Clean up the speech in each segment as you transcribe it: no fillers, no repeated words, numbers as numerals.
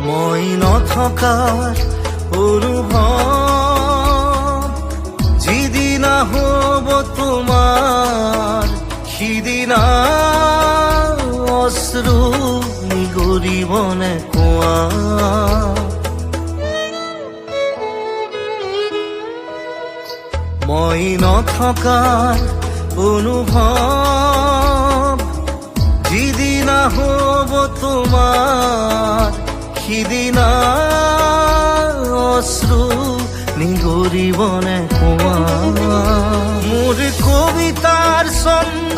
মই নথকাৰ অনুভৱ যিদিনা হ'ব তোমাৰ সিদিনা অশ্ৰু নিগৰিবনে কোৱা। মই নথকাৰ অনুভৱ যিদিনা হ'ব তোমাৰ সিদিনা অশ্ৰু নিগৰিবনে কোৱা। মোৰ কবিতাৰ ছন্দ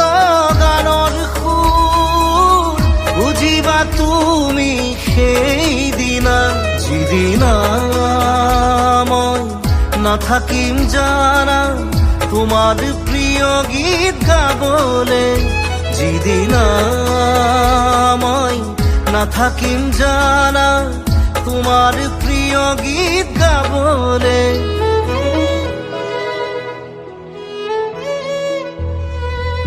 গানৰ সুৰ বুজিবা তুমি সেইদিনা যিদিনা মই নাথাকিম জানা তোমাৰ প্ৰিয় গীত গাবলে। যিদিনা মই নাথাকিম জানা তোমাৰ প্ৰিয় গীত গাবলে।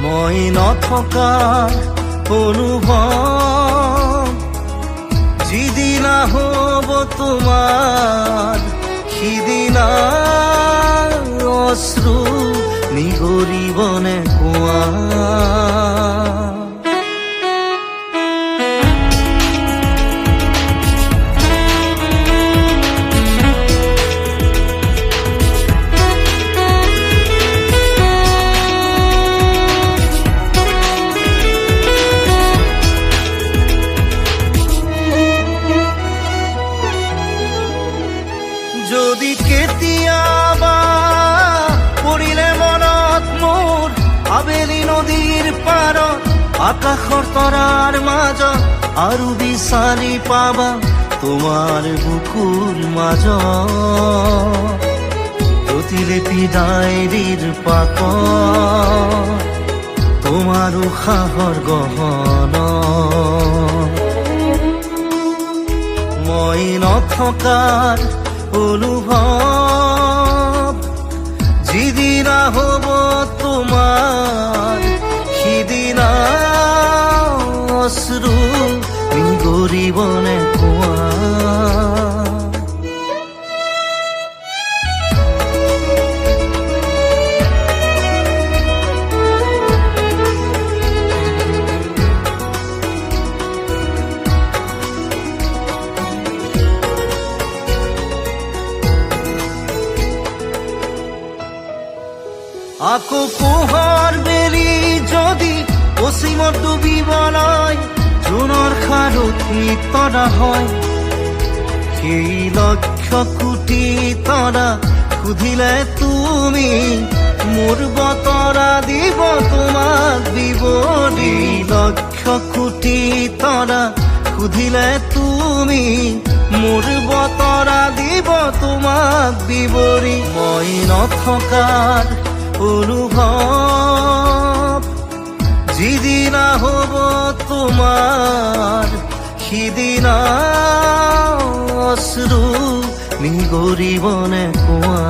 মই নথকাৰ অনুভৱ যিদিনা হ'ব তোমাৰ সিদিনা অশ্ৰু নিগৰিবনে কোৱা। যদি কেতিয়াবা পৰিলে মনত মোৰ আবেলি নদীৰ পাৰত আকাশৰ তৰাৰ মাজত আৰু বিচাৰি পাবা তোমাৰ বুকুৰ মাজত প্ৰতিলিপি ডায়েৰীৰ পাকত তোমাৰ উশাহৰ গহনা। মই নথকাৰ অনুভৱ যিদিনা হ'ব তোমাৰ সিদিনা অশ্ৰু নিগৰিবনে কোৱা। আকৌ পোহৰ বেলি যদি পশ্চিমত ডুবিবলৈ জোনৰ খাৰুত তৰা হয় সেই লক্ষ কোটি তৰা সুধিলে তুমি মোৰ বতৰা দিব তোমাক বিৱৰি। লক্ষ কোটি তৰা সুধিলে তুমি মোৰ বতৰা দিব তোমাক বিৱৰি। মই নথকাৰ অনুভৱ যিদিনা হ'ব তোমাৰ সিদিনা অশ্ৰু নিগৰিবনে কোৱা।